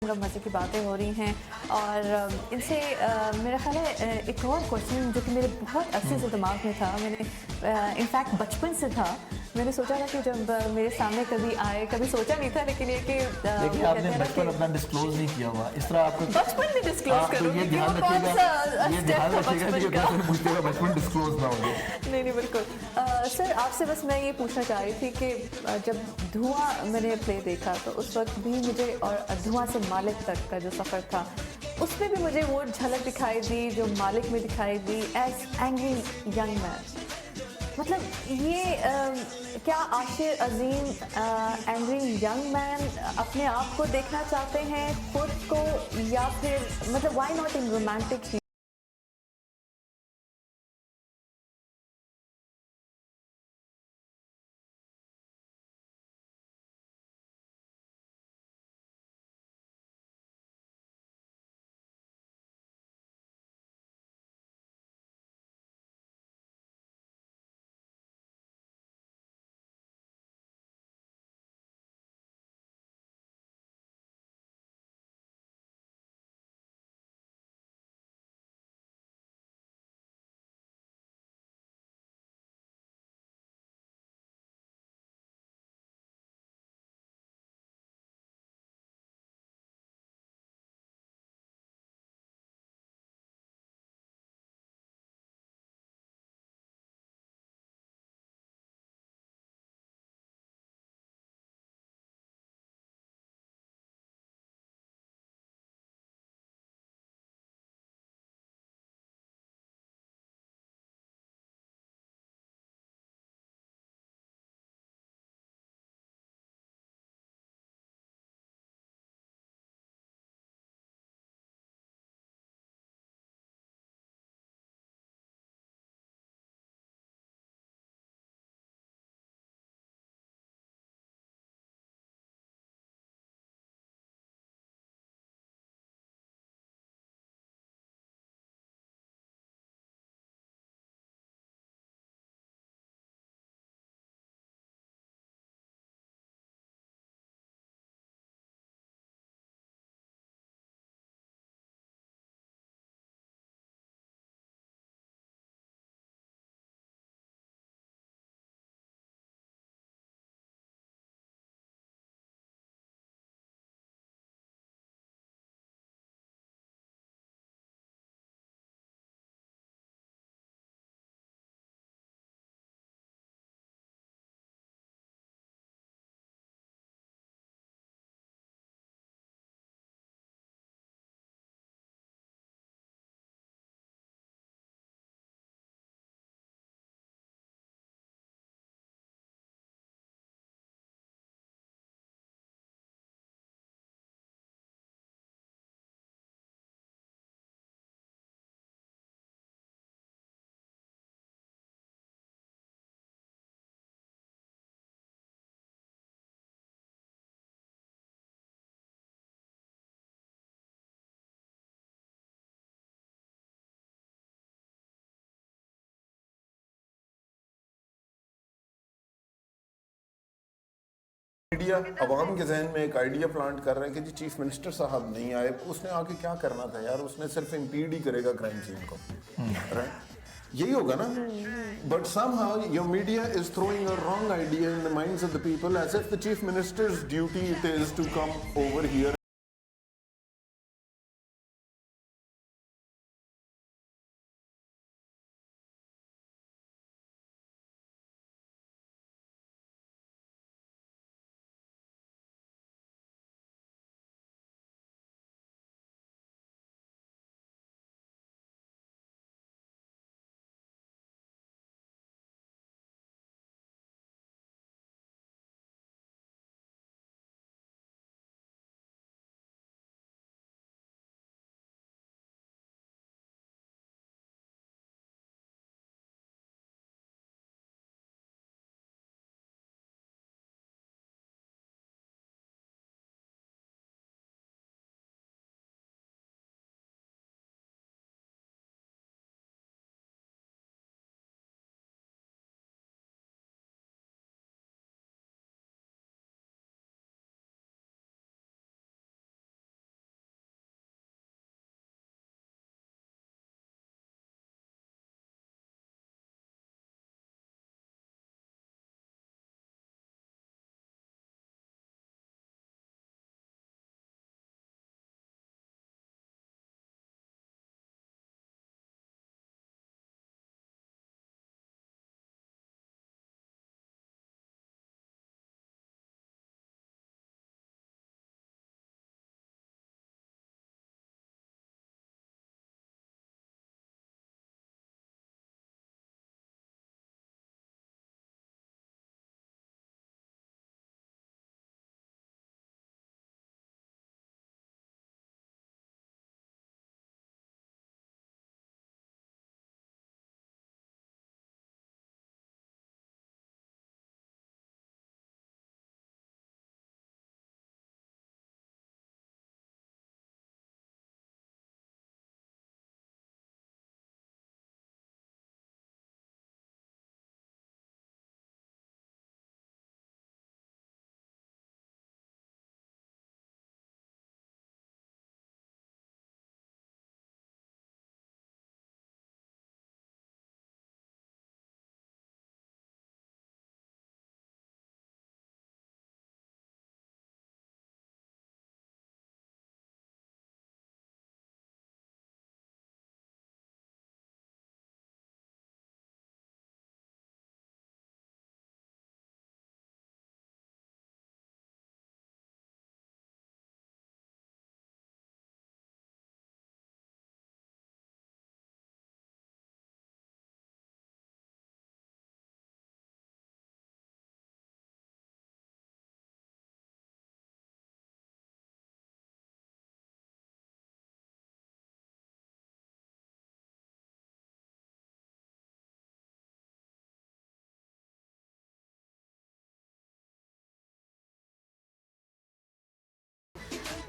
मज़े की बातें हो रही हैं और इनसे मेरा ख़्याल है एक और क्वेश्चन जो कि मेरे बहुत अरसे से दिमाग में था, मैंने इनफैक्ट बचपन से था। मैंने सोचा था कि जब मेरे सामने कभी आए, कभी सोचा नहीं था, लेकिन ये कि देखिए वो कहते आपने हैं ना बचपन अपना कि डिस्क्लोज नहीं किया हुआ इस तरह आपको। बचपन में डिस्क्लोज़ हाँ तो ये करूँगी कि वो ध्यान रखिएगा, कौन-सा ये स्टेप ध्यान था रखिएगा कि बचपन ये का। क्वेश्चन पूछते हुए बचपन डिस्क्लोज ना हो जाए। नहीं, नहीं, बिल्कुल। सर आपसे बस मैं ये पूछना चाह रही थी कि जब धुआँ मैंने प्ले देखा तो उस वक़्त भी मुझे और धुआँ से मालिक तक का जो सफ़र था, उसमें भी मुझे वो झलक दिखाई दी जो मालिक में दिखाई दी एज़ एंग्री यंग मैन। मतलब ये क्या आशिर अज़ीम एंग्री यंग मैन अपने आप को देखना चाहते हैं, खुद को, या फिर मतलब why not in romantic media अवाम के जहन में एक आइडिया प्लांट कर रहा है कि जी चीफ मिनिस्टर साहब नहीं आए, उसने आके क्या करना था यार, उसने सिर्फ इम्पीड ही करेगा क्राइम सीन को, राइट? यही होगा ना। But somehow your media is throwing a wrong idea in the minds of the people as if the chief minister's duty it is to come over here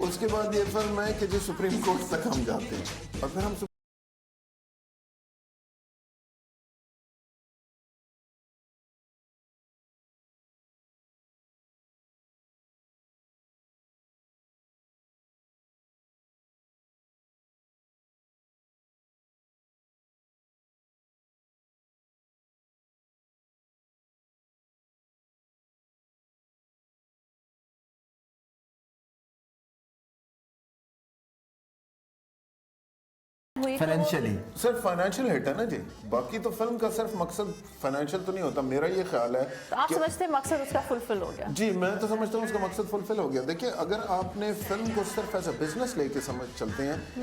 उसके बाद ये film है कि जी supreme court तक हम जाते हैं और फिर हम हुई तो फाइनेंशियली सिर्फ फाइनेंशियल हिट है ना जी, बाकी तो फिल्म का सिर्फ मकसद फाइनेंशियल तो नहीं होता। मेरा ये ख्याल है तो आप समझते हैं मकसद उसका फुलफिल हो गया? जी, मैं तो समझता हूँ उसका मकसद फुलफिल हो गया। देखिए, अगर आपने फिल्म को सिर्फ एज अ बिजनेस लेके समझ चलते हैं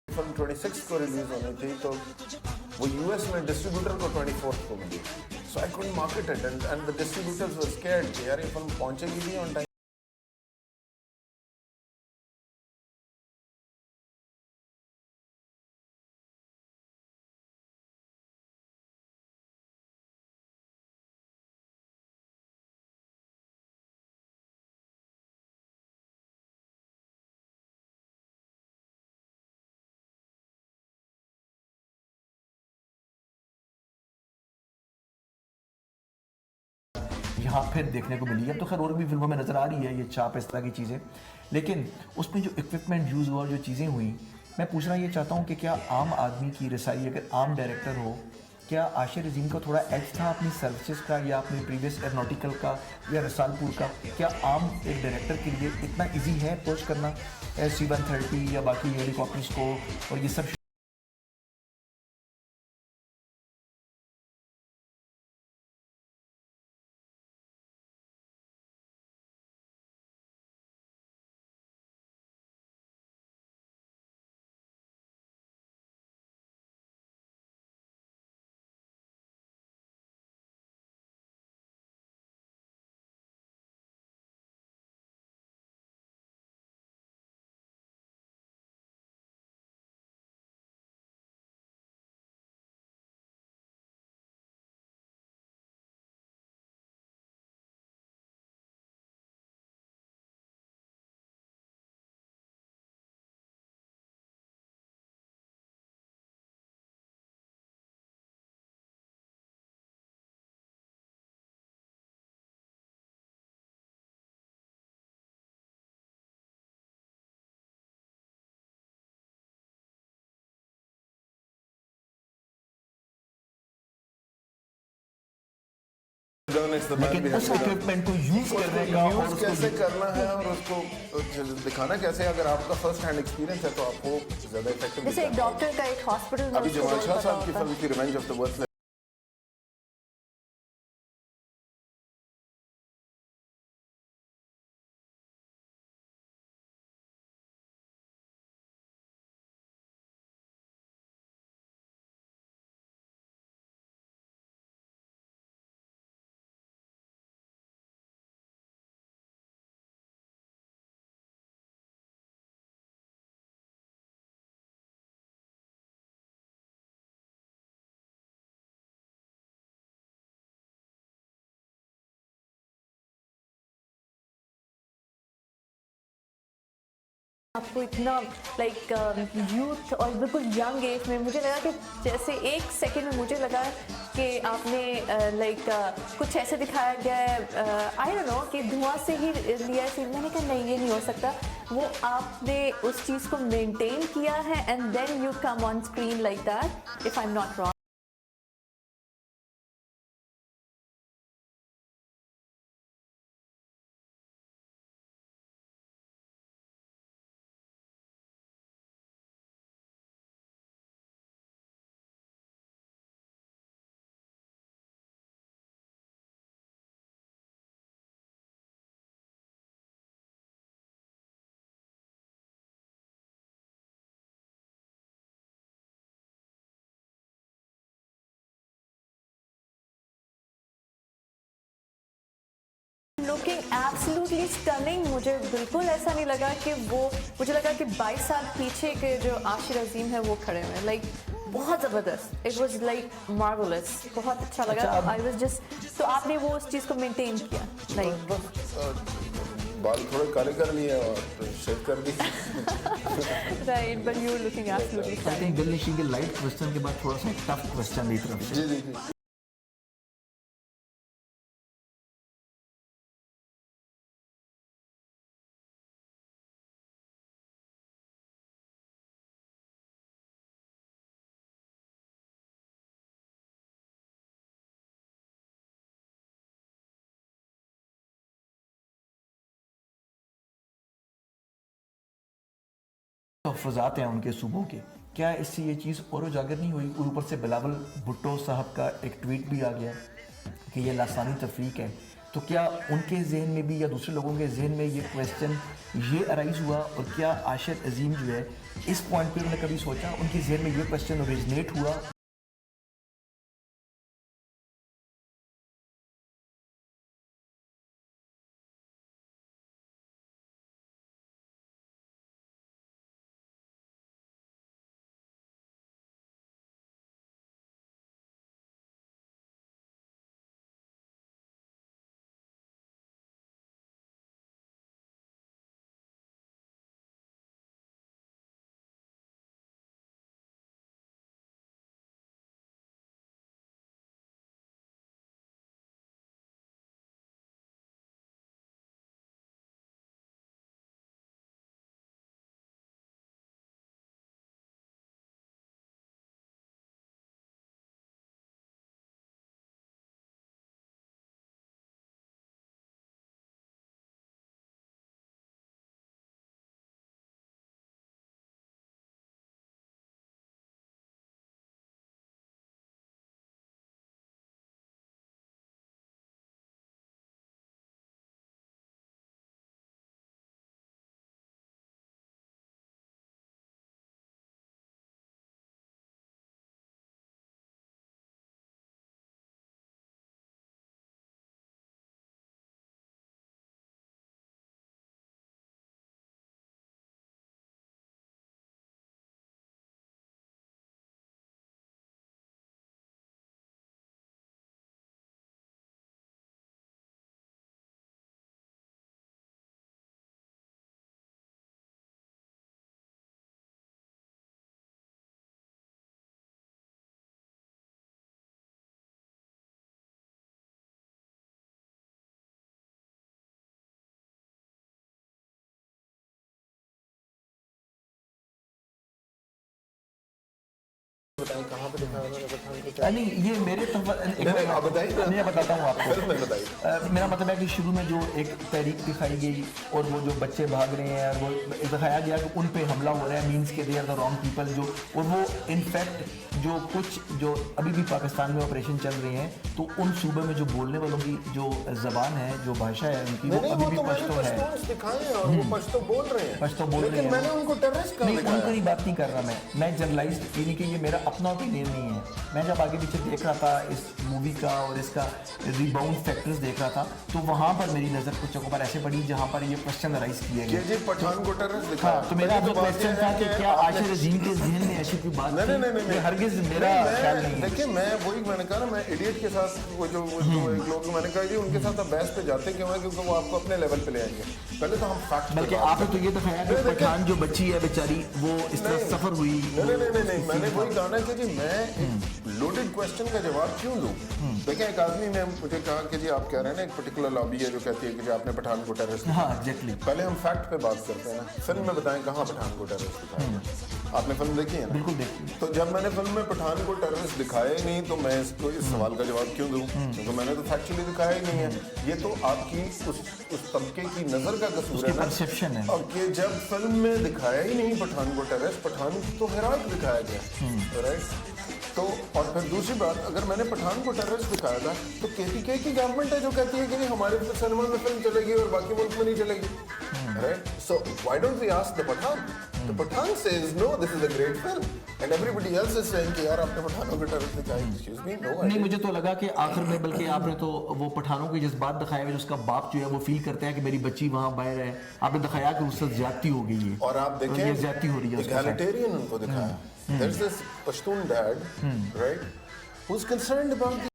फिल्म 26 को रिलीज होनी थी तो वो यूएस में डिस्ट्रीब्यूटर को 24 को मिली। So I couldn't market it and the distributors were scared कि यार ये फिल्म पहुंचेगी नहीं ऑन टाइम। यहाँ फिर देखने को मिली है। अब तो खैर और भी फिल्मों में नज़र आ रही है ये चाप इस तरह की चीज़ें, लेकिन उसमें जो इक्विपमेंट यूज़ हुआ, जो चीज़ें हुई, मैं पूछना ये चाहता हूँ कि क्या आम आदमी की रसाई, अगर आम डायरेक्टर हो क्या आशिर अजीम का थोड़ा एज था अपनी सर्विसेज का या अपने प्रीवियस एरोनॉटिकल का या रसालपुर का? क्या आम एक डायरेक्टर के लिए इतना इजी है अप्रोच करना C-130 या बाकी हेलीकॉप्टर्स को और ये सब? Gun is the man लेकिन behind उस the gun. इक्विपमेंट को यूज करने का और यूज उसको कैसे करना है और उसको दिखाना कैसे है, अगर आपका फर्स्ट हैंड एक्सपीरियंस है तो आपको ज्यादा इफेक्टिव जैसे एक डॉक्टर का एक हॉस्पिटल में अभी उसको जमाल रोल शाह पता साहब की होता है। फिल्म थी रिवेंज ऑफ द वर्थ। आपको इतना लाइक यूथ और बिल्कुल यंग एज में मुझे लगा कि जैसे एक सेकंड में मुझे लगा कि आपने लाइक कुछ ऐसे दिखाया गया है आई डोंट नो कि धुआं से ही लिया है सीन। मैंने कहा नहीं ये नहीं हो सकता, वो आपने उस चीज़ को मेंटेन किया है and then you come on screen like that if I am not wrong. Looking absolutely stunning. मुझे बिल्कुल ऐसा नहीं लगा कि वो, मुझे लगा कि 22 साल पीछे के जो आशिर अजीम है वो खड़े हुए लाइक बहुत ज़बरदस्त। इट वाज लाइक मार्वलस, बहुत अच्छा लगा। अच्छा, आई वाज जस्ट, तो आपने वो उस चीज़ को मेंटेन किया लाइक बाल थोड़े काले कर लिए और शेव कर दी। Right, but you looking absolutely I stunning. Think दिल निशी के लाइट क्वेश्चन के बाद थोड़ा सा टफ क्वेश्चन मेरी तरफ से। जी जी जी। तहफ़्फ़ुज़ात हैं उनके सूबों के, क्या इससे ये चीज़ और उजागर नहीं हुई? और ऊपर से बिलावल भुट्टो साहब का एक ट्वीट भी आ गया कि ये लासानी तफरीक है, तो क्या उनके जहन में भी या दूसरे लोगों के जहन में ये क्वेश्चन ये अराइज हुआ? और क्या आशिर अजीम जो है इस पॉइंट पे उन्होंने कभी सोचा, उनके जहन में ये क्वेश्चन ओरिजिनेट हुआ बताएं कहाँ पे दिखाया उन्होंने पठान को? नहीं ये मेरे आप बताइए ना। मैं बताता हूँ आपको। फिल्म में बताइए। मेरा मतलब है कि शुरू में जो एक तहरीक दिखाई गई और वो जो बच्चे भाग रहे हैं और वो दिखाया गया कि उन पे हमला हो रहा है, मीन्स के they are the wrong people जो, और वो इनफैक्ट जो कुछ जो अभी भी पाकिस्तान में ऑपरेशन चल रहे हैं तो उन सूबे में जो बोलने वालों की जो ज़बान है, जो भाषा है उनकी, वो अभी भी पश्तो है। दिखाए हैं और वो पश्तो बोल रहे हैं। पश्तो बोल रहे हैं। लेकिन मैंने उनको टेररिस्ट कहा नहीं, उनकी ही बात नहीं कर रहा मैं जनरलाइज, यानी कि ये मेरा अपना ओपिनियन नहीं है। मैं जब आगे पीछे देख रहा था इस मूवी का और इसका रिबाउंड फैक्टर्स देख रहा था तो वहाँ पर मेरी नज़र कुछ जगहों पर ऐसे पड़ी जहाँ पर ये क्वेश्चन राइज किए गए। जी पठान को टेररिस्ट दिखाया। हाँ, तो मेरा जो क्वेश्चन था कि क्या आशिर अजीम के ज़हन में ऐसी कोई बात नहीं, हरगिज़ मेरा ख्याल नहीं है। देखिए मैं वही मैंने कहा ना, मैं इडियट के साथ वो जो एक लोग मैंने कहा जी उनके साथ आप बहस पे जाते क्यों है, क्योंकि वो आपको अपने लेवल पे ले आएंगे। पहले तो हम फैक्ट, बल्कि आपने तो ये दिखाया कि पठान जो बच्ची है बेचारी वो इस तरह सफर हुई। नहीं मैंने वही कहा ना कि जी मैं लोडेड क्वेश्चन का जवाब क्यों दूं। देखिए एक आदमी ने मुझे कहा कि जी आप कह रहे हैं ना एक पर्टिकुलर लॉबी है जो कहती है कि जी आपने पठान को टेररिस्ट। हाँ एग्जैक्टली। पहले हम फैक्ट पे बात करते हैं ना। फिल्म में बताएं कहाँ पठान को टेररिस्ट दिखाया गया। आपने फिल्म देखी है ना? बिल्कुल देखी। तो जब मैंने फिल्म में पठान को टेररिस्ट दिखाया ही नहीं तो मैं इसको इस सवाल का जवाब क्यों दूं, क्योंकि मैंने तो फैक्चुअली दिखाया ही नहीं है। ये तो आपकी उस तबके की नजर का कसूर है ना, परसेप्शन है। और कि जब फिल्म में दिखाया ही नहीं पठान को टेररिस्ट, पठान तो हेरात दिखाया गया, राइट। तो और फिर दूसरी बात, अगर मैंने पठान को टेररिस्ट दिखाया था तो केपीके की गवर्नमेंट है जो कहती है कि नहीं हमारे सिनेमा में फिल्म चलेगी और बाकी मुल्क में नहीं चलेगी, right. So why don't we ask the Pathan? The Pathan says no, this is a great film, and everybody else is saying कि यार आपने पठानों को टेररिस्ट दिखाया। Excuse me, no। नहीं, मुझे तो लगा कि आखिर में बल्कि आपने तो वो पठानों के जज्बात दिखाए हुए, उसका बाप जो है वो फील करता है कि मेरी बच्ची वहाँ बाहर है, आपने दिखाया कि उससे ज्यादती हो गई है और आप देखें ये ज्यादती हो रही है, egalitarian उनको दिखाया। There's this Pashtun dad, right, who's concerned about the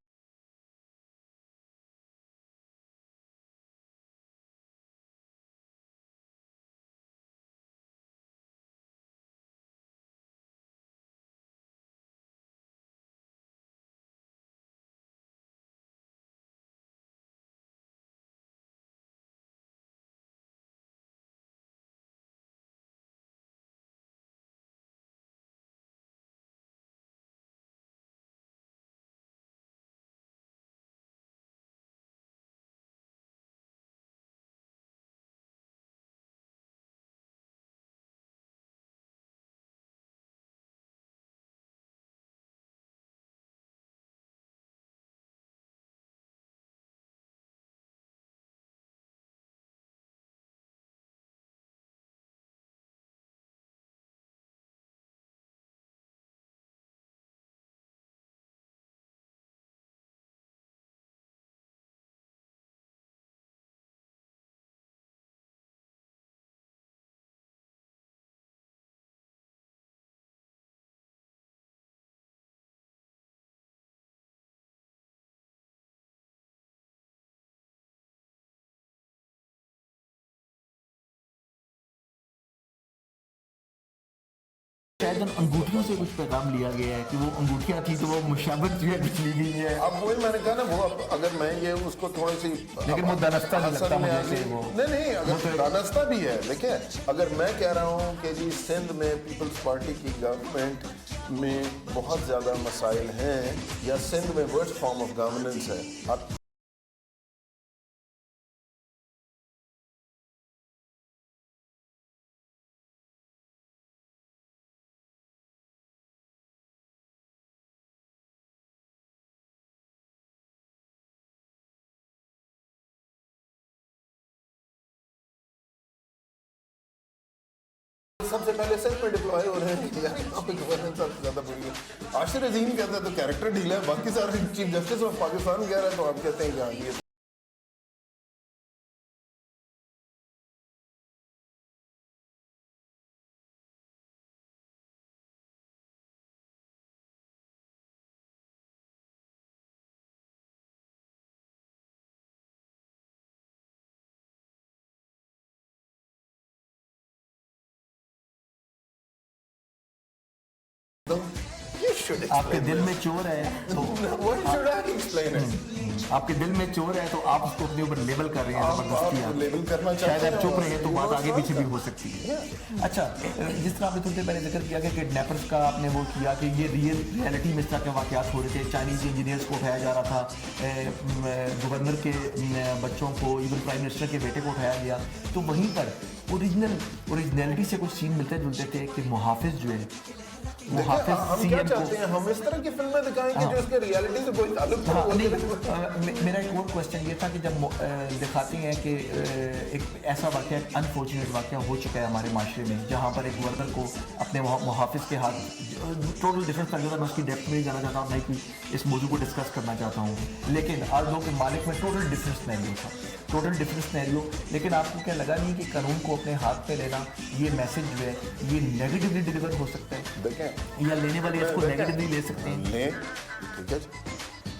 शायद उन अंगूठियों से कुछ पैगाम लिया गया है कि वो अंगूठियां थी तो वो मुशाबत जो है बिचली गई है। अब वही मैंने कहा ना, वो अगर मैं ये उसको थोड़ी सी, लेकिन वो दानस्ता नहीं लगता मुझे से वो। नहीं अगर दानस्ता भी है। देखिए अगर मैं कह रहा हूँ कि जी सिंध में पीपल्स पार्टी की गवर्नमेंट में बहुत ज़्यादा मसाइल हैं या सिंध में वर्स्ट फॉर्म ऑफ गवर्नेंस है, आप सबसे पहले सिर्फ पे डिप्लॉय हो रहे हैं कि यार यहाँ पे गवर्नेंस सबसे ज्यादा बुरी है। आशिर अजीम कहता है तो कैरेक्टर ढीला है, बाकी सारे चीफ जस्टिस ऑफ पाकिस्तान कह रहा है तो आप कहते हैं कि हाँ ये should आपके explain दिल this? में चोर है तो Why should I explain it? आपके दिल में चोर है तो आप उसको अपने ऊपर लेबल कर रहे हैं आप जबरदस्ती लेबल करना शायद चाहते आप हैं चुप और रहे तो you बात know आगे पीछे भी something? हो सकती है। अच्छा, जिस तरह आपने थोड़ी देर पहले जिक्र किया कि किडनैपर्स का आपने वो किया कि ये रियलिटी में इस तरह के वाकयात हो रहे थे, चाइनीज इंजीनियर्स को उठाया जा रहा था, गवर्नर के बच्चों को, इवन प्राइम मिनिस्टर के बेटे को उठाया गया, तो वहीं पर ओरिजिनलिटी से कुछ सीन मिलते जुलते थे कि मुहाफिज जो है देखिए, हम क्या चाहते हैं, हम इस तरह की फिल्में दिखाएंगे जो इसके रियलिटी से कोई ताल्लुक हाँ, नहीं नहीं, मेरा एक और क्वेश्चन ये था कि जब दिखाते हैं कि एक ऐसा वाक़या, एक अनफॉर्चुनेट वाक़या हो चुका है हमारे माशरे में जहाँ पर एक गवर्नर को अपने मुहाफिज के हाथ, टोटल डिफरेंस लग जाता है, मैं उसकी डेप्थ में नहीं जाना चाहता हूँ, नहीं कि इस मौजू को डिस्कस करना चाहता हूँ, लेकिन आज लोग के मालिक में टोटल डिफरेंस सिनेरियो था, टोटल डिफरेंस सिनेरियो। लेकिन आपको क्या लगा नहीं कि कानून को अपने हाथ में लेना, ये मैसेज जो है ये नेगेटिवली डिलीवर हो सकता है देखें, या लेने वाले इसको नेगेटिवली ले सकते हैं? ले, ठीक है जी।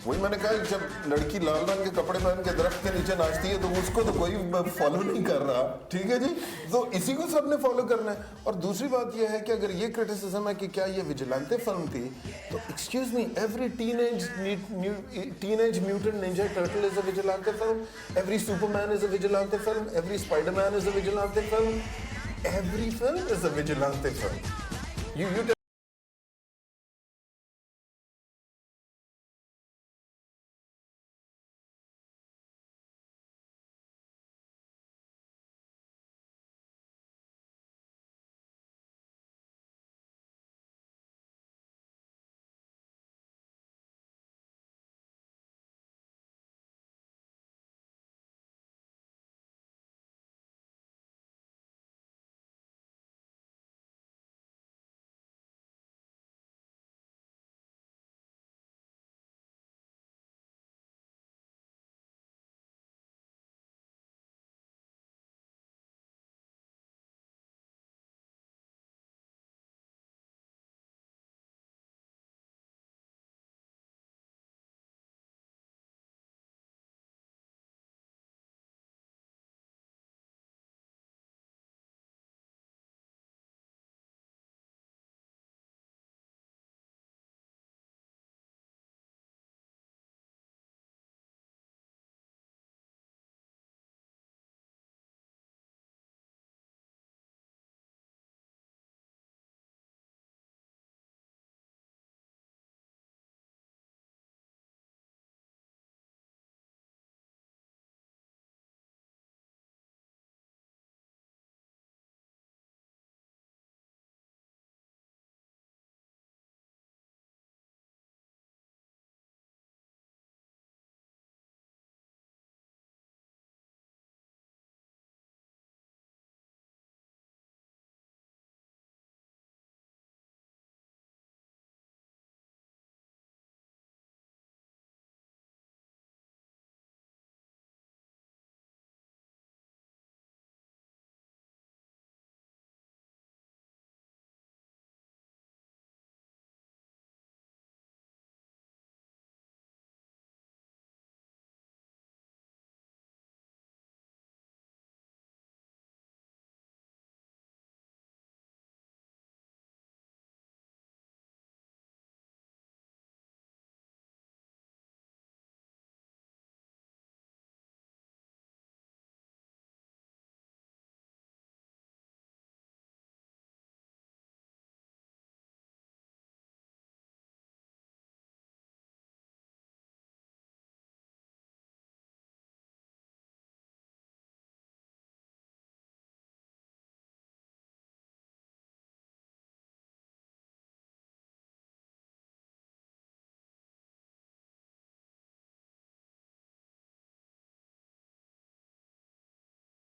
वही मैंने कहा, जब लड़की लाल रंग के कपड़े पहन के दरख्त के नीचे नाचती है तो उसको तो कोई फॉलो नहीं कर रहा, ठीक है जी, तो इसी को सबने फॉलो करना है। और दूसरी बात यह है कि अगर ये क्रिटिसिज्म है कि क्या ये विजिलेंटे फिल्म थी, तो excuse me, every teenage mutant Ninja turtle is a vigilante film, every Superman is a vigilante film, every Spiderman is a vigilante film, every film is a vigilante film. You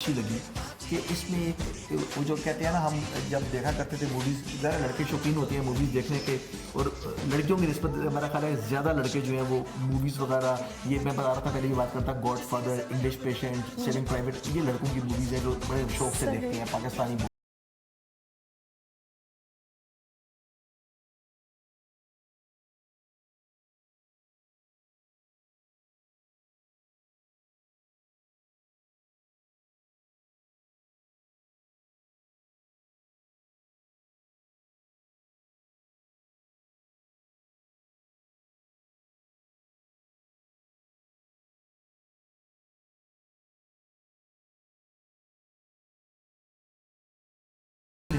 अच्छी लगी कि इसमें वो जो कहते हैं ना, हम जब देखा करते थे मूवीज़, ज़्यादा लड़के शौकीन होते हैं मूवीज़ देखने के, और लड़कियों की निस्बत मेरा ख्याल है ज़्यादा लड़के जो हैं वो मूवीज़ वगैरह, ये मैं बता रहा था पहले की बात करता, God father, English patient, saving private, ये लड़कों की मूवीज़ है जो बड़े शौक से देखते हैं पाकिस्तानी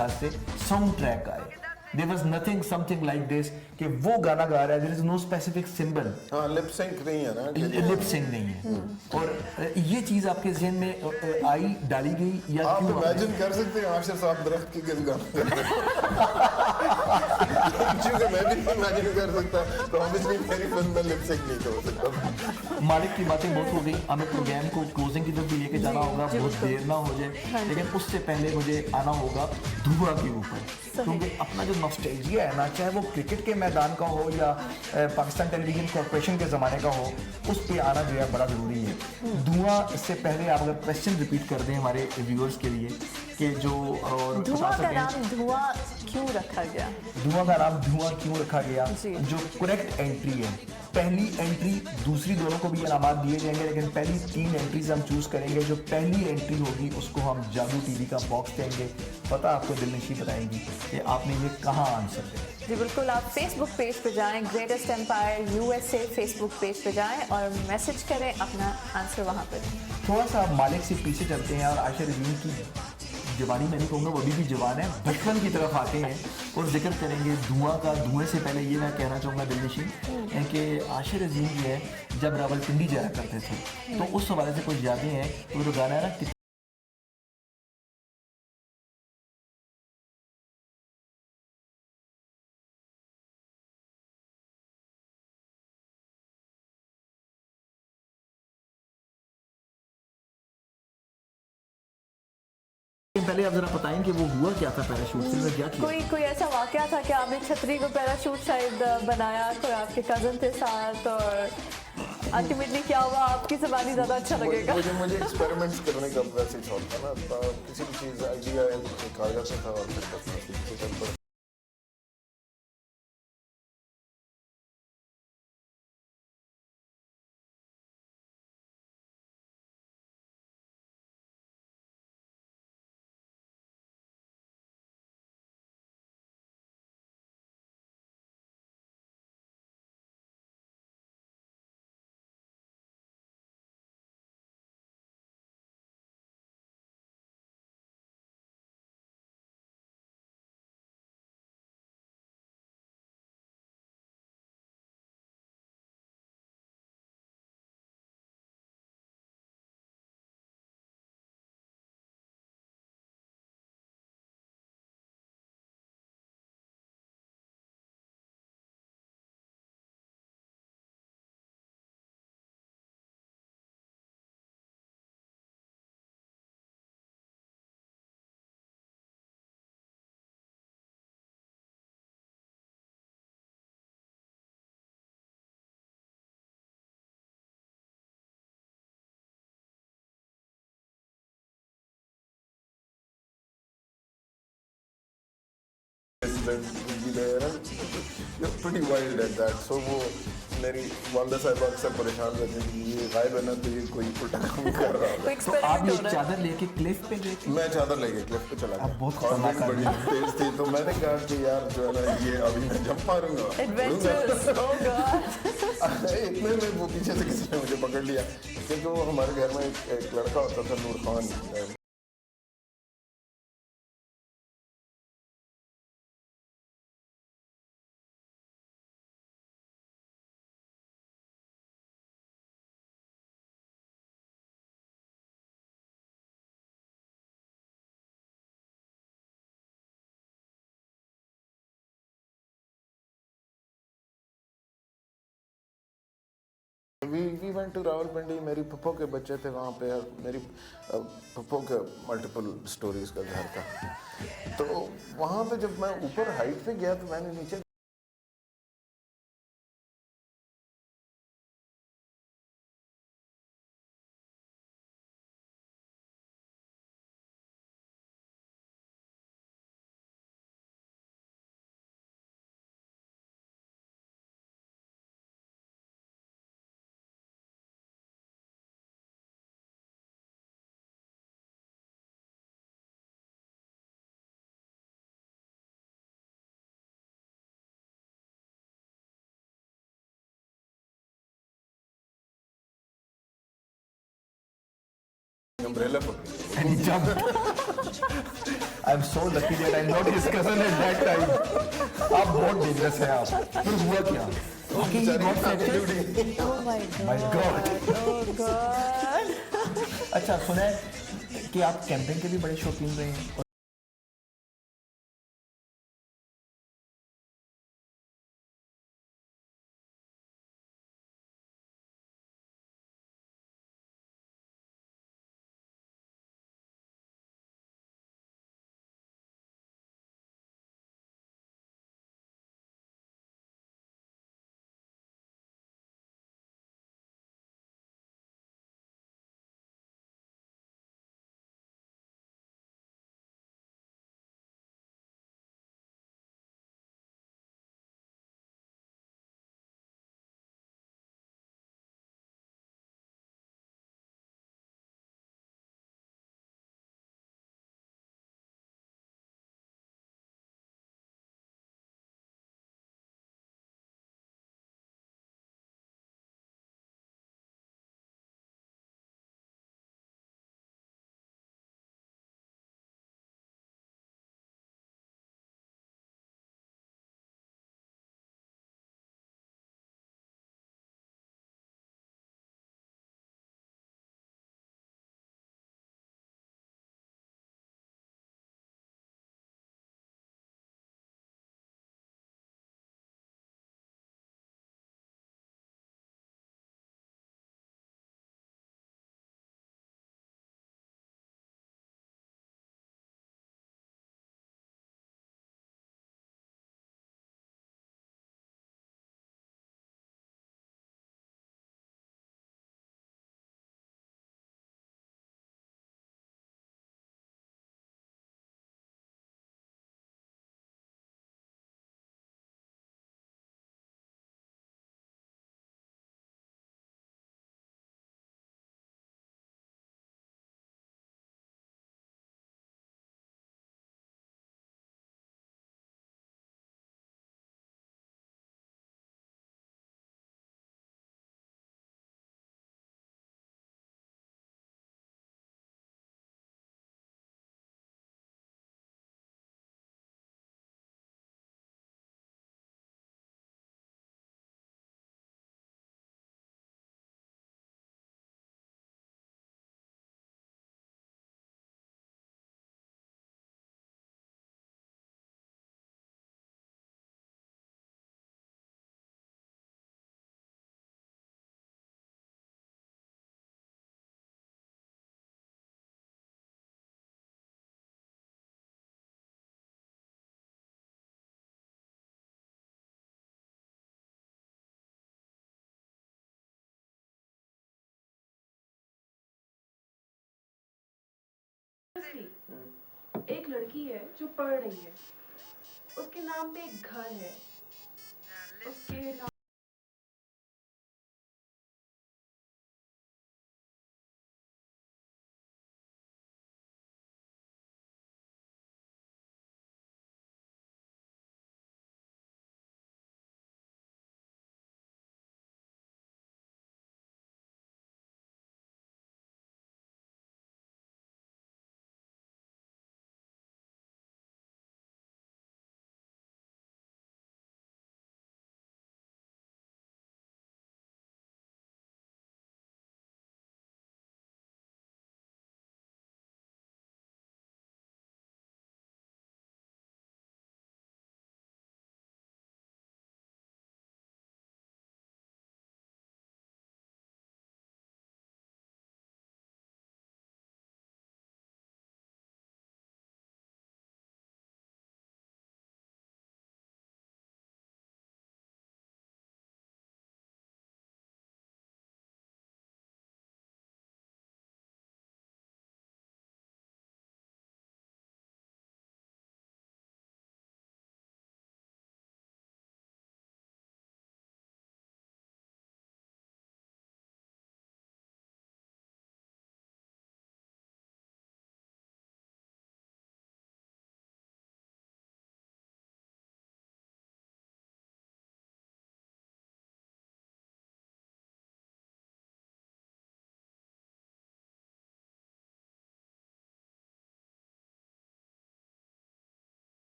लिहाज से साउंड ट्रैक आए। There was nothing something like this कि वो गाना गा रहा है, there is no specific symbol, हाँ लिप सिंक नहीं है ना लिप सिंक नहीं है। और ये चीज आपके जहन में आई, डाली गई या आप क्यों? इमेजिन कर सकते हैं आशिर साहब दरख्त के गिर गाना कर रहे हैं क्योंकि मैं भी इमेजिन कर सकता, तो ऑब्वियसली मेरी फिल्म में लिप सिंक नहीं हो सकता। मालिक की बातें बहुत हो गई, हमें प्रोग्राम को क्लोजिंग की तरफ भी लेके जाना होगा, बहुत देर ना हो जाए, लेकिन उससे पहले मुझे आना होगा धुआं के ऊपर, क्योंकि अपना जो नॉस्टैल्जिया है ना, चाहे वो क्रिकेट के मैदान का हो या पाकिस्तान टेलीविजन कॉर्पोरेशन के ज़माने का हो, उस पे आना जो है बड़ा ज़रूरी है। धुआं से पहले आप अगर क्वेश्चन रिपीट कर दें हमारे व्यूअर्स के लिए कि जो और धुआं का नाम धुआं क्यों रखा गया? धुआं का नाम धुआं क्यों रखा गया? जी। जो करेक्ट एंट्री है, पहली एंट्री, दूसरी दोनों को भी इनामात दिए जाएंगे, लेकिन पहली 3 एंट्रीज हम चूज करेंगे। जो पहली एंट्री होगी उसको हम जादू टीवी का बॉक्स देंगे। पता आपको दिलनशी बताएंगी कि आपने ये कहाँ आंसर दिया। जी बिल्कुल, आप फेसबुक पेज पे जाएं, greatest empire USA Facebook page पे जाएं और मैसेज करें अपना आंसर वहाँ पर। थोड़ा सा आप मालिक से पीछे चलते हैं और आयशा रज़ीन की जवानी, मैं नहीं कहूँगा वो अभी भी जवान है, बचपन की तरफ आते हैं और जिक्र करेंगे धुआं का। धुएं से पहले ये मैं कहना चाहूँगा दिलनशी कि आयशा रज़ीन जो है जब रावलपिंडी जाया करते थे तो उस हवाले से कुछ यादें हैं। तो जो गाना है ना, पहले आप जरा बताएं कि वो हुआ क्या था, पैराशूट से क्या किया? कोई ऐसा वाकया था कि आपने छतरी को पैराशूट शायद बनाया, कोई आपके कजन थे साथ, और अल्टीमेटली क्या हुआ? आपकी ज़बानी ज़्यादा अच्छा लगेगा। मुझे एक्सपेरिमेंट्स करने का वैसे शौक था ना, तो किसी भी चीज़ आइडिया एक आ जाता था और फिर बस pretty wild at that. So वो मेरी वालदा साहिबा अक्सर परेशान रहती थी कि ये गायब है ना, तो ये कोई उल्टा काम कर रहा है। कोई तो आप ये एक्सपेरिमेंट हो रहा है। चादर लेके क्लिफ पे गए थे? मैं चादर लेके क्लिफ पे चला आप बहुत गया, खतरनाक बड़ी तेज थी, तो मैंने कहा कि यार जो है ना, ये अभी मैं जंप मारूंगा एडवेंचरस, ओह गॉड। इतने में वो पीछे से किसी ने मुझे पकड़ लिया, क्योंकि वो हमारे घर में एक लड़का होता था नूर Khan, we went to Rawalpindi. मेरी पप्पो के बच्चे थे वहाँ पे, और मेरी पप्पो के मल्टीपल स्टोरीज का घर था। तो वहाँ पे जब मैं ऊपर हाइट पे गया तो मैंने नीचे अम्ब्रेला पकड़ी। जब I am so lucky that I am not his cousin at that time. आप बहुत डेंजरस है आप। फिर हुआ क्या? Okay, he got fractured? Oh my My God. Oh God. अच्छा, सुना है कि आप कैंपिंग के भी बड़े शौकीन रहे हैं। एक लड़की है जो पढ़ रही है, उसके नाम पे एक घर है, उसके नाम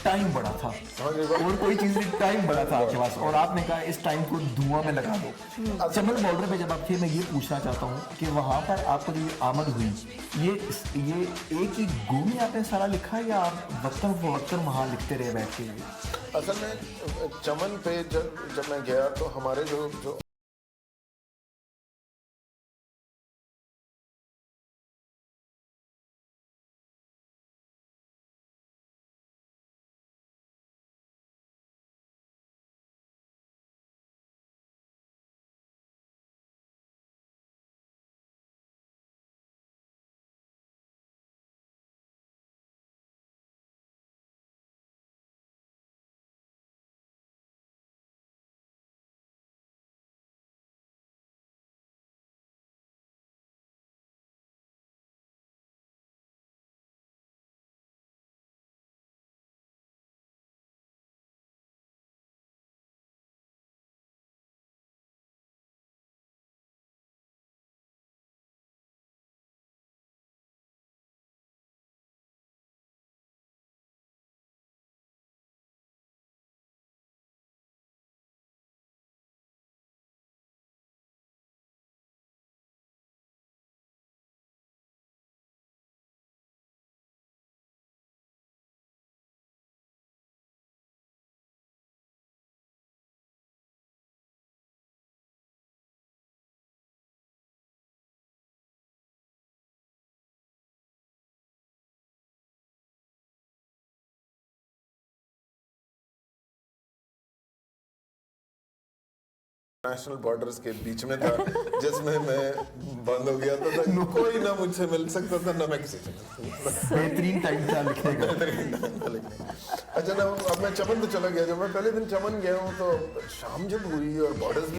टाइम बड़ा था, और कोई चीज नहीं, टाइम बड़ा था आपके पास, और आपने कहा इस टाइम को धुआं में लगा दो। चमन बॉर्डर पे जब आप थे, मैं ये पूछना चाहता हूँ कि वहाँ पर आपको जो ये आमद हुई, ये एक ही गो में आपने सारा लिखा, या आप वक्तन फवक्तन वहाँ लिखते रहे बैठ के? असल में चमन पे जब मैं गया तो हमारे जो नेशनल बॉर्डर्स के बीच में था, जिसमें मैं बंद हो गया था, तो कोई ना मुझसे मिल सकता था, ना मैं किसी से मिल सकता था। बेहतरीन टाइम था लिखने का। अच्छा ना, अब मैं चमन तो चला गया। जब मैं पहले दिन चमन गया हूँ तो शाम जब हुई और बॉर्डर्स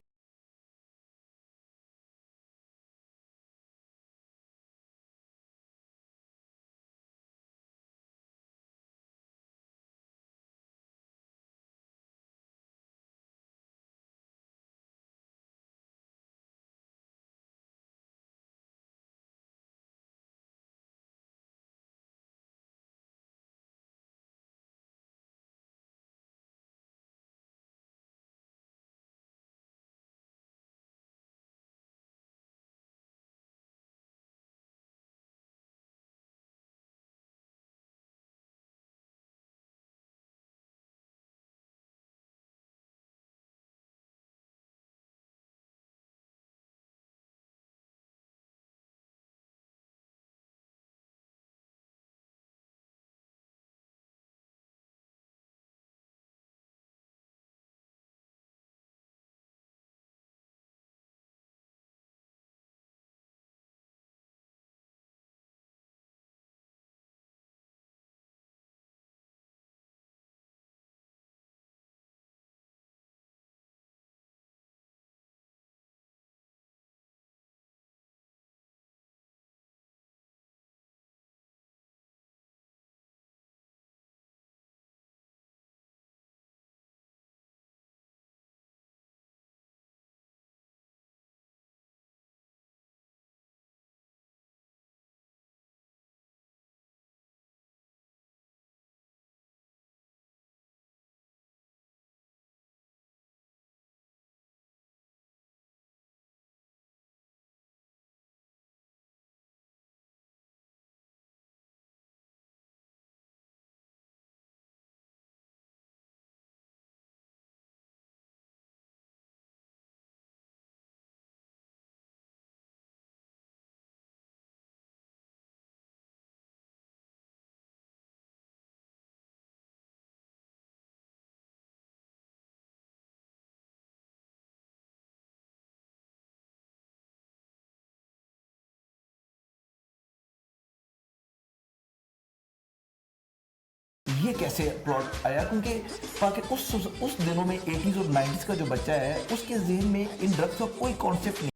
ये कैसे प्लॉट आया? क्योंकि ताकि उस दिनों में 80s और 90s का जो बच्चा है, उसके जहन में इन ड्रग्स का कोई कॉन्सेप्ट नहीं।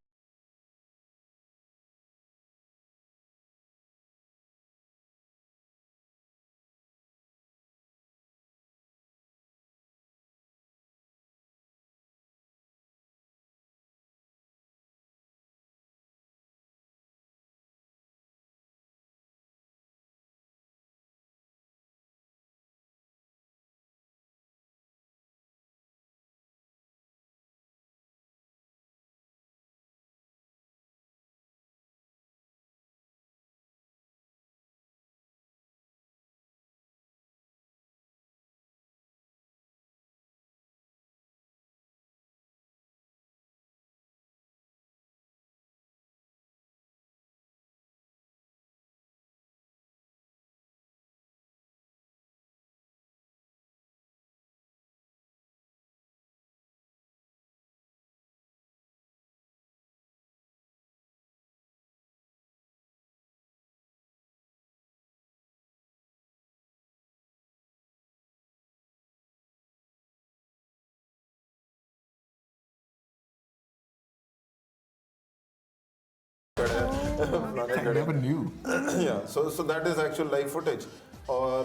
फलाने I खड़े never knew. yeah, so that is actual live footage. Or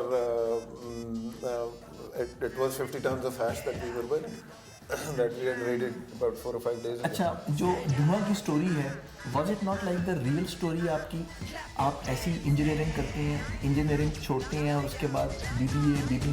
it was 50 tons of hash that we were burning that we had raided about 4 or 5 days ago. अच्छा, जो धुआं की स्टोरी है, was it not like the real story आपकी? आप ऐसी engineering करते हैं, इंजीनियरिंग छोड़ते हैं और उसके बाद बीबीए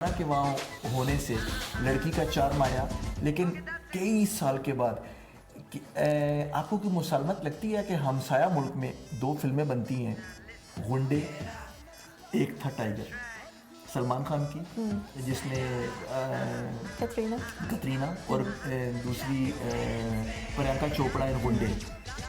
के वहाँ होने से लड़की का चार्म आया, लेकिन कई साल के बाद आपको कोई मुसालमत लगती है कि हमसाया मुल्क में 2 फिल्में बनती हैं, गुंडे, एक था टाइगर, सलमान खान की जिसमें कतरीना और दूसरी प्रियंका चोपड़ा इन गुंडे,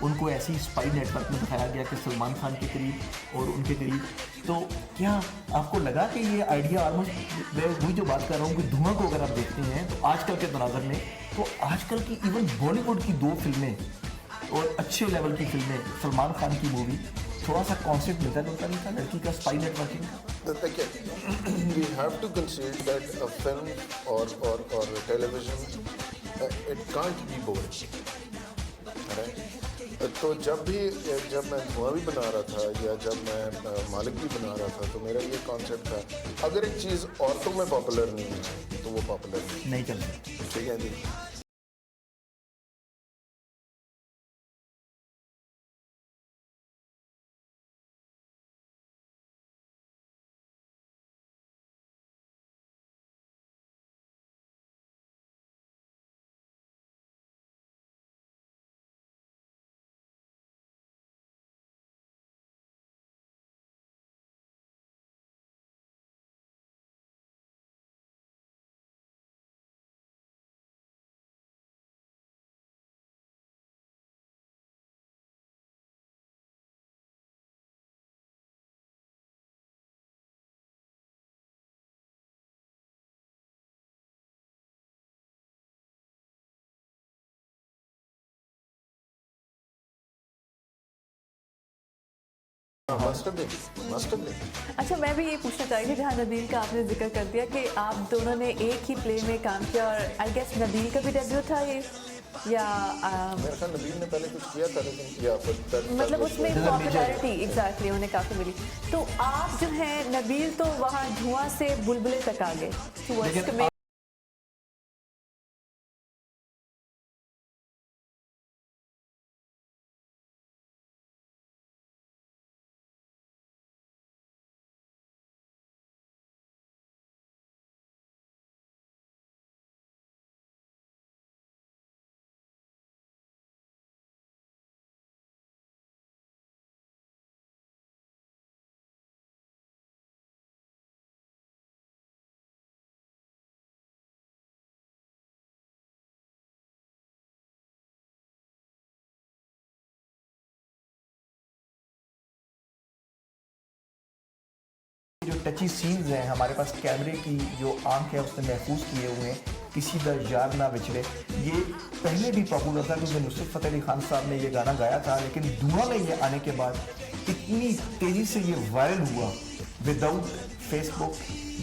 उनको ऐसी स्पाई नेटवर्क में दिखाया गया कि सलमान खान के करीब और उनके करीब। तो क्या आपको लगा कि ये आइडिया ऑलमोस्ट, मैं वही जो बात कर रहा हूँ कि धुआं को अगर आप देखते हैं तो आजकल के तनाज़र में, तो आजकल की इवन बॉलीवुड की 2 फिल्में और अच्छे लेवल की फिल्में, सलमान खान की मूवी, थोड़ा सा कॉन्सेप्ट मिलता जुलता नहीं था लड़की का स्पाई नेटवर्किंग का? We have to concede that a film or television, it can't be boring. Right? तो जब मैं धुआं भी बना रहा था या जब मैं मालिक भी बना रहा था, तो मेरा ये कॉन्सेप्ट था, अगर एक चीज़ औरतों में पॉपुलर नहीं है तो वो पॉपुलर नहीं चल सकती। नहीं, ठीक है जी। Must have been. अच्छा, मैं भी ये पूछना चाहूँगी, जहाँ नबील का आपने जिक्र कर दिया कि आप दोनों ने एक ही प्ले में काम किया, और आई गेस नबील का भी डेब्यू था ये, या मेरे ख्याल नबील ने पहले कुछ किया था, लेकिन या फिर मतलब उसमें पॉपुलैरिटी एग्जैक्टली उन्हें काफ़ी मिली। तो आप जो है नबील, तो वहाँ धुआं से बुलबुले तक आ गए towards लेकिन comedy। जो टची सीन्स हैं, हमारे पास कैमरे की जो आंख है उसने महफूज किए हुए हैं, किसी द यार ना बिछड़े, ये पहले भी पॉपुलर था क्योंकि नुसरत फ़तेह अली खान साहब ने ये गाना गाया था, लेकिन धुआं में ये आने के बाद इतनी तेज़ी से ये वायरल हुआ, विदाउट फेसबुक,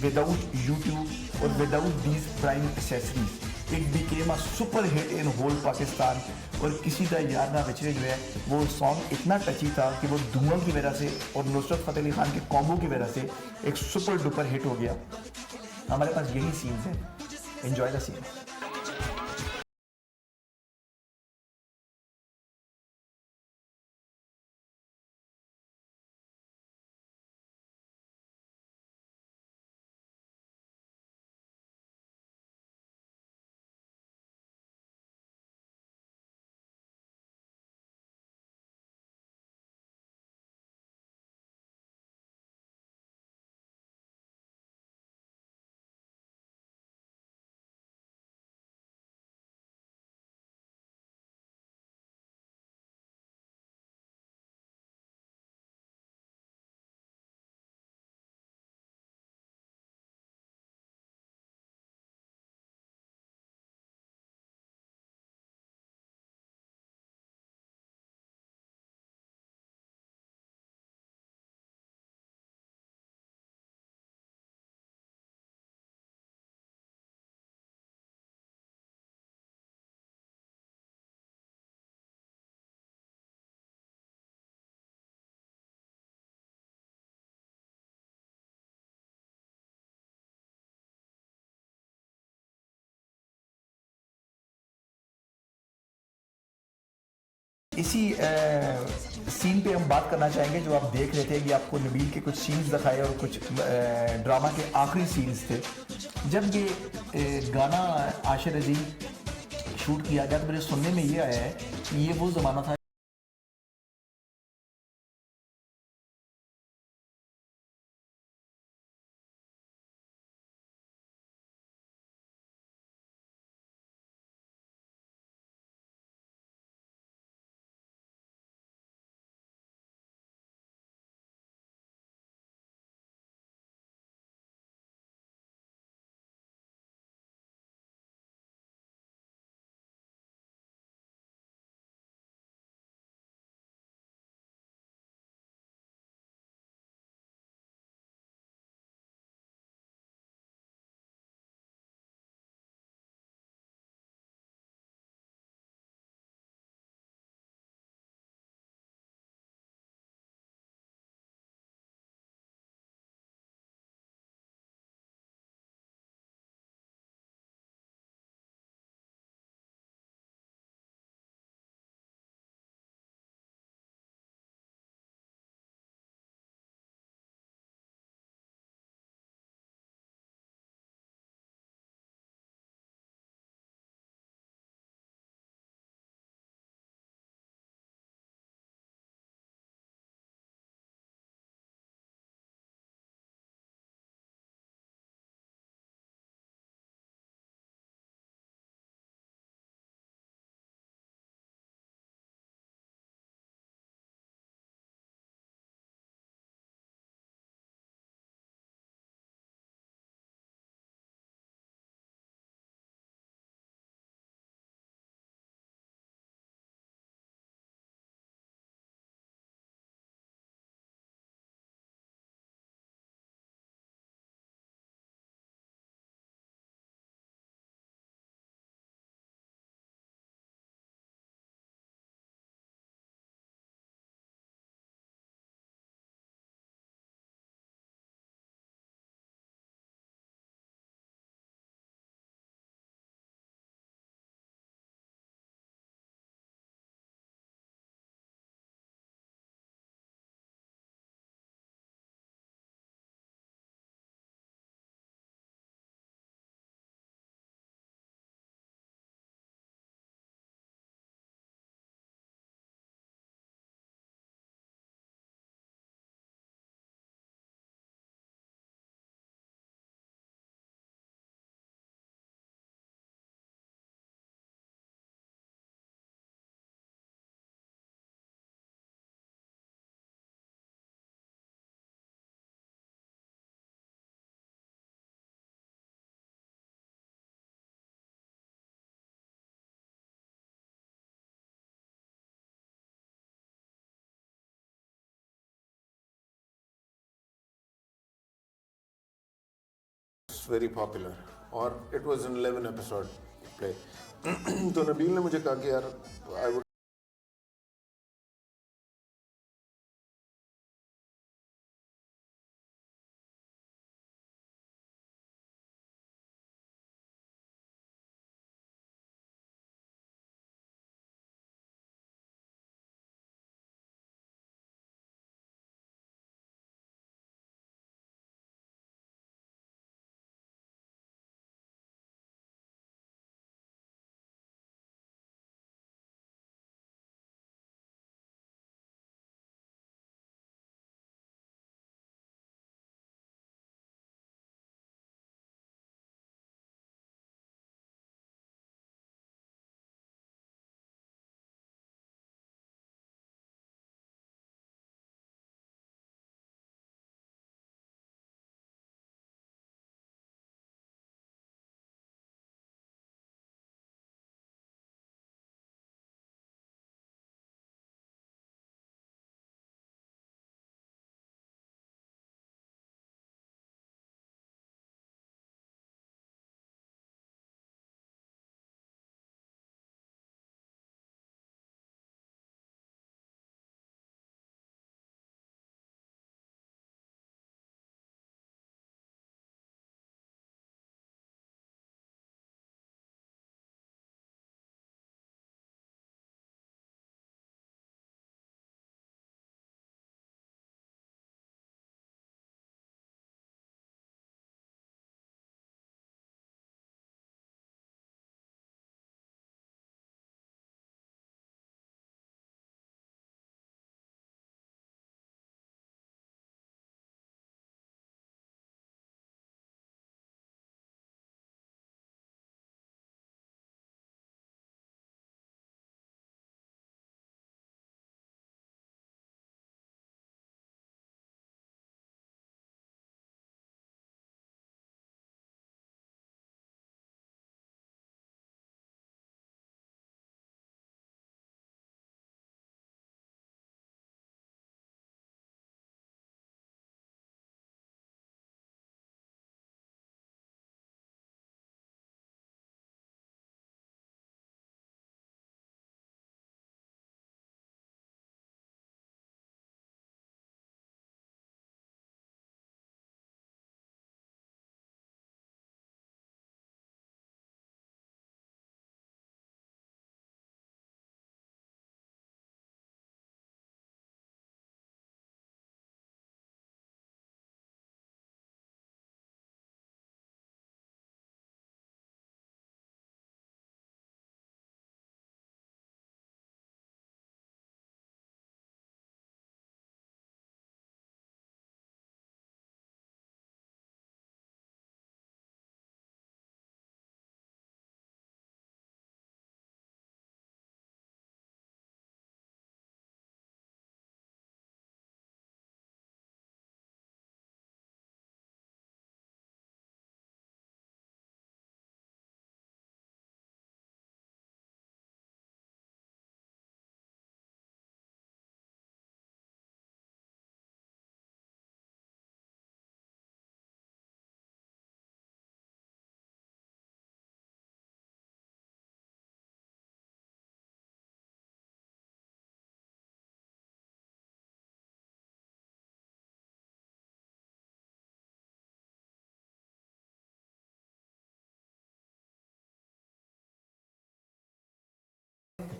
विदाउट यूट्यूब और without these prime accessories, it became a super hit in whole Pakistan. और किसी दा यार ना बिछड़े जो है, वो सॉन्ग इतना टची था कि वो धुआं की वजह से और नुसरत फ़तेह अली खान के कॉम्बो की वजह से एक सुपर डुपर हिट हो गया। हमारे पास यही सीन्स हैं, एंजॉय द सीन्स। इसी सीन पे हम बात करना चाहेंगे जो आप देख रहे थे कि आपको नबील के कुछ सीन्स दिखाए और कुछ ड्रामा के आखिरी सीन्स थे। जब ये गाना आशिर अजीम शूट किया गया तो मेरे सुनने में ये आया है कि ये वो ज़माना था वेरी पॉपुलर और it was an 11 episode play. तो नबील ने मुझे कहा कि यार आई वुड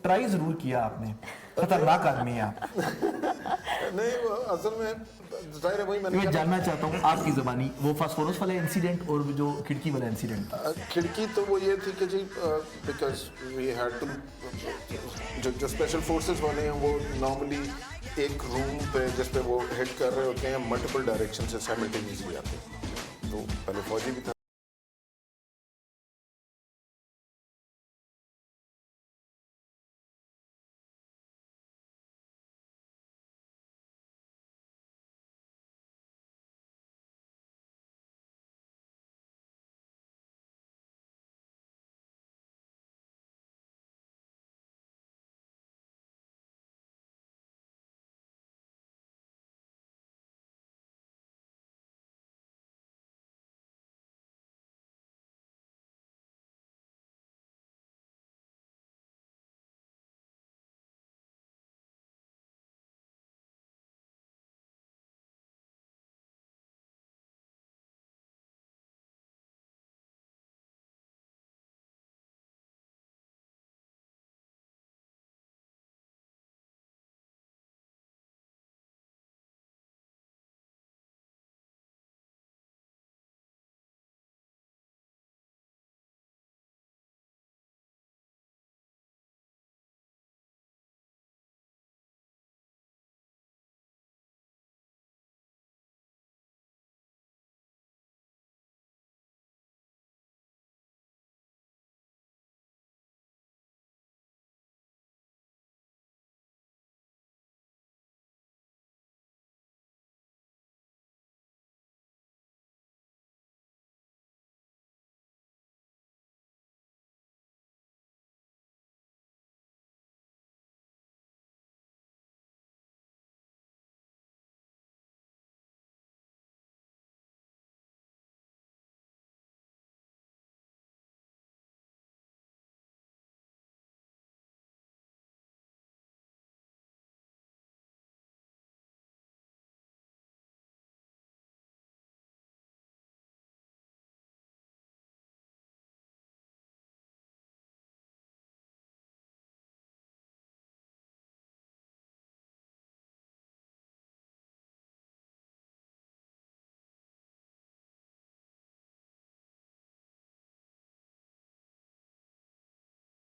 ट्राई जरूर किया आपने, खतरनाक आदमी है आप। नहीं वो असल में जाहिर है वही मैंने मैं कहा जानना चाहता हूँ आपकी ज़बानी, वो फास्फोरस वाला इंसिडेंट और वो जो खिड़की वाला इंसिडेंट था। खिड़की तो वो ये थी कि जी बिकॉज वी हैड टू जो स्पेशल फोर्सेस वाले हैं वो नॉर्मली एक रूम पे जिस पे वो हिट कर रहे होते हैं मल्टीपल डायरेक्शन से साइमल्टेनियसली आते हैं। तो पहले फौजी भी था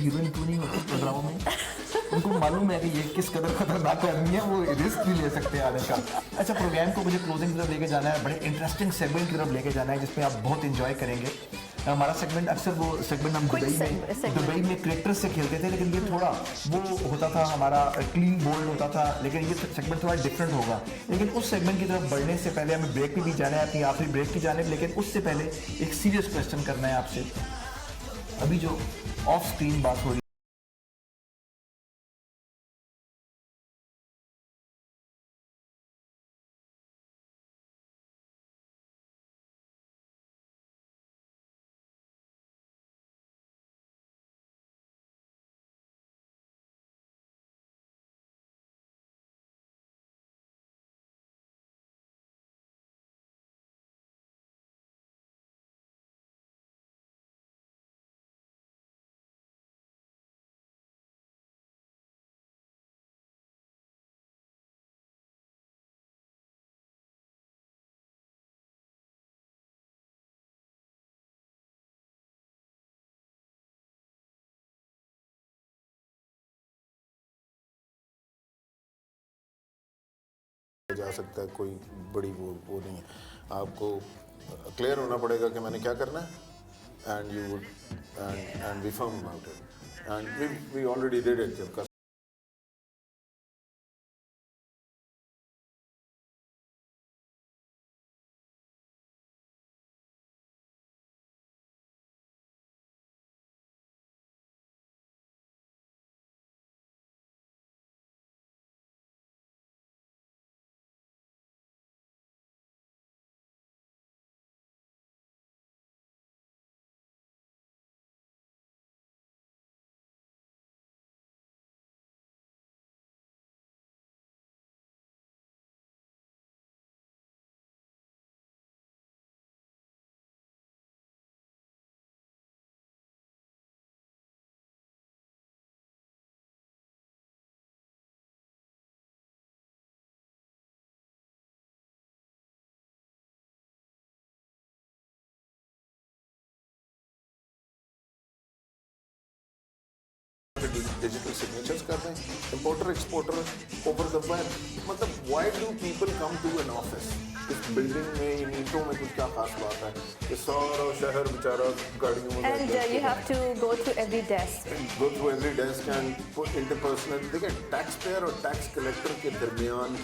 हीरोइन क्यों नहीं होती प्रोग्रामों में? उनको मालूम है कि ये किस कदर खतरनाक आदमी है, वो रिस्क भी ले सकते हैं आने का। अच्छा, प्रोग्राम को मुझे क्लोजिंग की तरफ लेके जाना है, बड़े इंटरेस्टिंग सेगमेंट की तरफ लेके जाना है जिसमें आप बहुत इंजॉय करेंगे। हमारा सेगमेंट अक्सर वो सेगमेंट हम Quick दुबई segment. में क्रिकेटर्स से खेलते थे, लेकिन ये थोड़ा वो होता था हमारा क्लीन बोल्ड होता था, लेकिन ये सेगमेंट थोड़ा डिफरेंट होगा। लेकिन उस सेगमेंट की तरफ बढ़ने से पहले हमें ब्रेक पे भी जाना है, अपनी आखिरी ब्रेक की जाने, लेकिन उससे पहले एक सीरियस क्वेश्चन करना है आपसे। अभी जो ऑफ स्क्रीन बात हो रही जा सकता है, कोई बड़ी वो नहीं है। आपको क्लियर होना पड़ेगा कि मैंने क्या करना है, and you would and be firm about it, and we already did it. जब डिजिटल सिग्नेचर्स कर रहे हैं, importer exporter over the web, मतलब why do people come to an office? इस बिल्डिंग में, इन ईंटों में कुछ क्या खास बात है कि सारा शहर बेचारा गाड़ियों में And you have to go to every desk. go through every desk and put interpersonal। देखिए, टैक्स पेयर और टैक्स कलेक्टर के दरमियान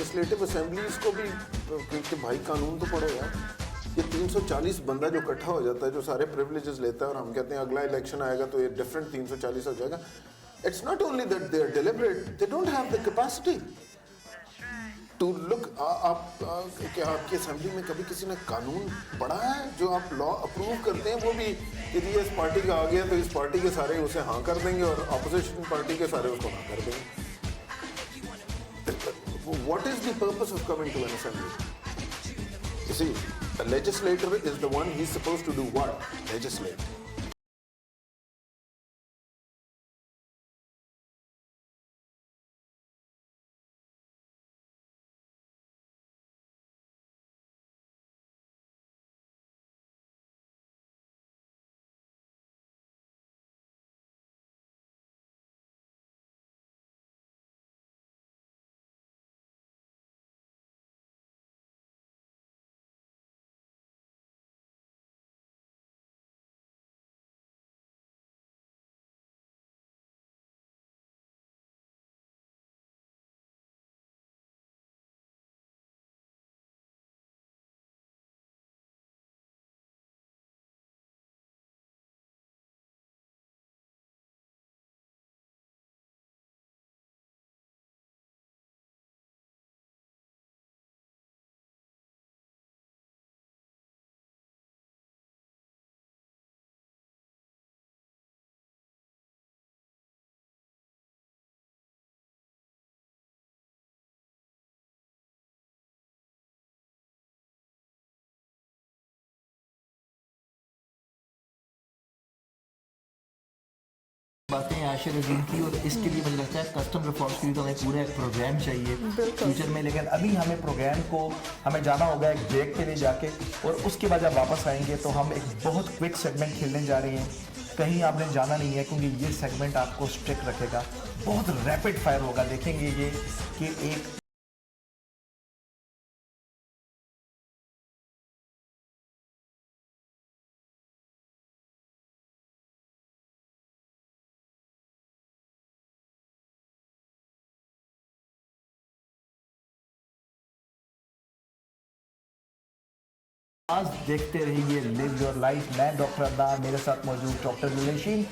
लेजिस्लेटिव असेंबलीज को भी कि भाई कानून तो पढ़ो यार। ये 340 बंदा जो इकट्ठा हो जाता है, जो सारे प्रिविलेजेस लेता है, और हम कहते हैं अगला इलेक्शन आएगा तो ये डिफरेंट 340 हो जाएगा। It's not only that they are deliberate, they don't have the capacity to look. आप क्या आपकी असेंबली में कभी किसी ने कानून पढ़ा है? जो आप लॉ अप्रूव करते हैं वो भी कि जी इस पार्टी का आ गया तो इस पार्टी के सारे उसे हाँ कर देंगे और अपोजिशन पार्टी के सारे उसको हाँ कर देंगे। What is the purpose of coming to an assembly? You see, the legislator is the one, he's supposed to do what? Legislate. बातें आशिर अजीम की, और इसके लिए मुझे लगता है कस्टम रिफॉर्म्स के लिए तो हमें पूरा एक प्रोग्राम चाहिए फ्यूचर में। लेकिन अभी हमें प्रोग्राम को हमें जाना होगा एक ब्रेक के लिए जाके, और उसके बाद जब वापस आएंगे तो हम एक बहुत क्विक सेगमेंट खेलने जा रहे हैं। कहीं आपने जाना नहीं है, क्योंकि ये सेगमेंट आपको स्ट्रिक्ट रखेगा, बहुत रैपिड फायर होगा। देखेंगे ये कि एक आज देखते रहिए लिव योर लाइफ। मैं डॉक्टर अदनान, मेरे साथ मौजूद डॉक्टर गुलेशीन।